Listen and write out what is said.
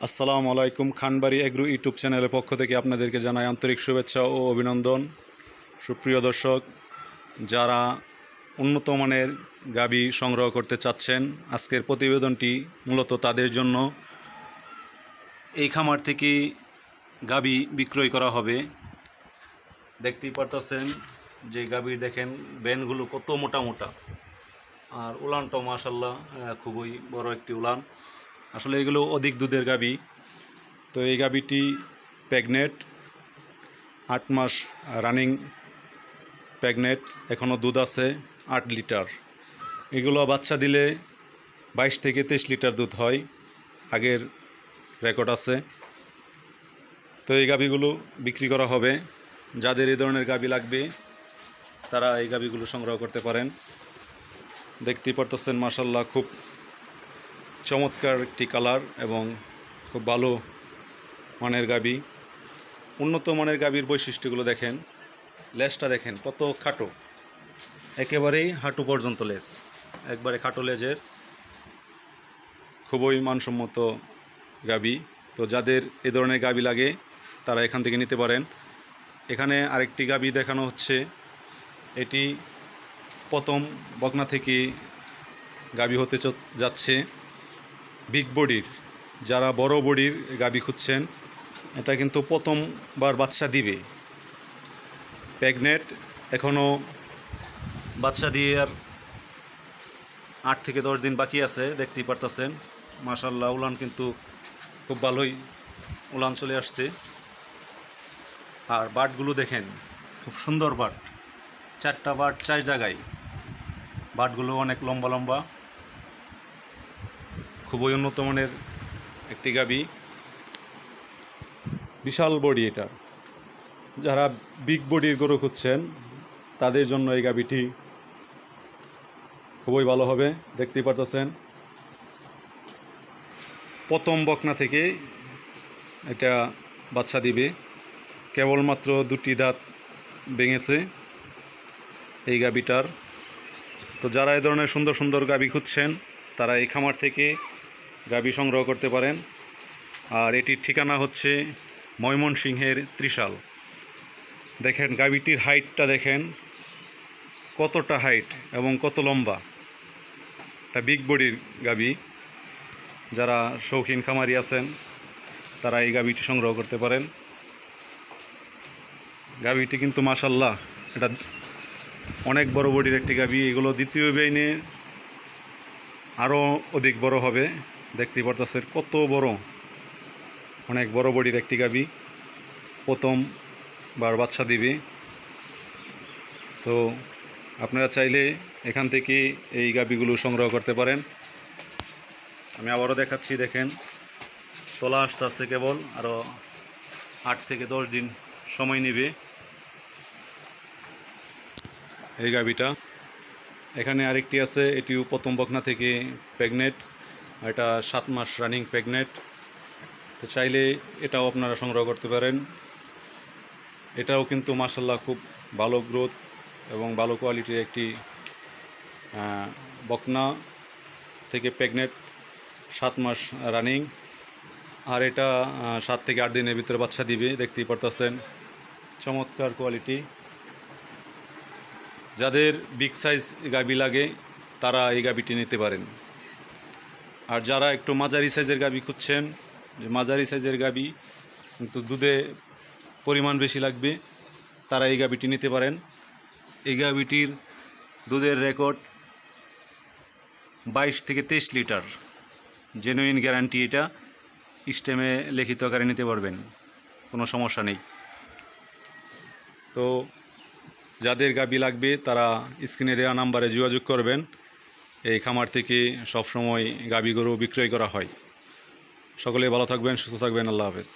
আসসালামু আলাইকুম। Khanbari agro YouTube চ্যানেলের পক্ষ থেকে আপনাদেরকে জানাই আন্তরিক শুভেচ্ছা ও অভিনন্দন। সুপ্রিয় দর্শক, যারা উন্নত মানের গাভী সংগ্রহ করতে চাচ্ছেন, আজকের প্রতিবেদনটি মূলত তাদের জন্য। এই খামার থেকে গাভী বিক্রয় করা হবে। দেখতেই পারতেছেন যে গাভীর দেখেন ব্যানগুলো কত মোটা মোটা, আর উলানটাও মাশাল্লাহ খুবই বড় একটি উলান। আসলে এগুলো অধিক দুধের গাভী। তো এই গাভীটি প্রেগনেন্ট, 8 মাস রানিং প্রেগনেন্ট, এখনও দুধ আছে 8 লিটার। এগুলো বাচ্চা দিলে 22 থেকে 23 লিটার দুধ হয়, আগের রেকর্ড আছে। তো এই গাভীগুলো বিক্রি করা হবে। যাদের এই ধরনের গাভী লাগবে তারা এই গাভীগুলো সংগ্রহ করতে পারেন। দেখতেই পারতেছেন মাশাল্লাহ খুব চমৎকার একটি কালার এবং খুব ভালো মানের গাভী। উন্নত মানের গাভীর বৈশিষ্ট্যগুলো দেখেন। লেজটা দেখেন কত খাটো, একেবারেই হাঁটু পর্যন্ত লেজ, একবারে খাটো লেজের, খুবই মানসম্মত গাভী। তো যাদের এ ধরনের গাভী লাগে তারা এখান থেকে নিতে পারেন। এখানে আরেকটি গাভী দেখানো হচ্ছে। এটি প্রথম বকনা থেকে গাভী হতে যাচ্ছে, বিগ বডির। যারা বড় বডির গাভী খুঁজছেন, এটা কিন্তু প্রথমবার বাচ্চা দিবে, প্রেগনেন্ট, এখনও বাচ্চা দিয়ে আর 8 থেকে 10 দিন বাকি আছে। দেখতেই পারতেছেন মাশাল্লাহ উলান কিন্তু খুব ভালোই উলান চলে আসছে। আর বাটগুলো দেখেন, খুব সুন্দর বাট, 4টা বাট 4 জায়গায়। বাটগুলো অনেক লম্বা লম্বা, খুবই উন্নত মানের একটি গাভী, বিশাল বডি। এটা যারা বিগ বডির গরু খুঁজছেন তাদের জন্য এই গাভীটি খুবই ভালো হবে। দেখতেই পারতেছেন প্রথম বকনা থেকে এটা বাচ্চা দিবে, কেবলমাত্র 2টি দাঁত ভেঙেছে এই গাভীটার। তো যারা এই ধরনের সুন্দর সুন্দর গাভী খুঁজছেন তারা এই খামার থেকে গাভী সংগ্রহ করতে পারেন। আর এটির ঠিকানা হচ্ছে ময়মনসিংহের ত্রিশাল। দেখেন গাভীটির হাইটটা দেখেন কতটা হাইট এবং কত লম্বা। এটা বিগ বডির গাভী। যারা শৌখিন খামারি আছেন তারা এই গাভীটি সংগ্রহ করতে পারেন। গাভীটি কিন্তু মাশাল্লাহ এটা অনেক বড় বডির একটি গাভী। এগুলো দ্বিতীয় বেইনে আরও অধিক বড় হবে। দেখতেই পারতেছেন কত বড়, অনেক বড় বডির একটি গাভী, প্রথমবার বাচ্চা দিবে। তো আপনারা চাইলে এখান থেকে এই গাভীগুলো সংগ্রহ করতে পারেন। আমি আবারও দেখাচ্ছি, দেখেন তলা আসতে আসতে কেবল আরও 8 থেকে 10 দিন সময় নেবে এই গাভীটা। এখানে আরেকটি আছে, এটিও প্রথম বকনা থেকে প্রেগনেন্ট, এটা 7 মাস রানিং প্রেগনেন্ট। তো চাইলে এটাও আপনারা সংগ্রহ করতে পারেন। এটাও কিন্তু মাশাল্লাহ খুব ভালো গ্রোথ এবং ভালো কোয়ালিটির একটি বকনা থেকে প্রেগনেন্ট, 7 মাস রানিং। আর এটা 7 থেকে 8 দিনের ভিতরে বাচ্চা দিবে। দেখতেই পারতেছেন চমৎকার কোয়ালিটি। যাদের বিগ সাইজ গাভী লাগে তারা এই গাভীটি নিতে পারেন। আর যারা একটু মাঝারি সাইজের গাভী খুঁজছেন, মাঝারি সাইজের গাভী কিন্তু দুধে পরিমাণ বেশি লাগবে, তারা এই গাভীটি নিতে পারেন। এই গাভীটির দুধের রেকর্ড 22 থেকে 23 লিটার, জেনুইন গ্যারান্টি। এটা স্টেমে লিখিত আকারে নিতে পারবেন, কোনো সমস্যা নেই। তো যাদের গাভী লাগবে তারা স্ক্রিনে দেওয়া নাম্বারে যোগাযোগ করবেন। এই খামার থেকে সবসময় গাভী গরু বিক্রয় করা হয়। সকলে ভালো থাকবেন, সুস্থ থাকবেন। আল্লাহ হাফেজ।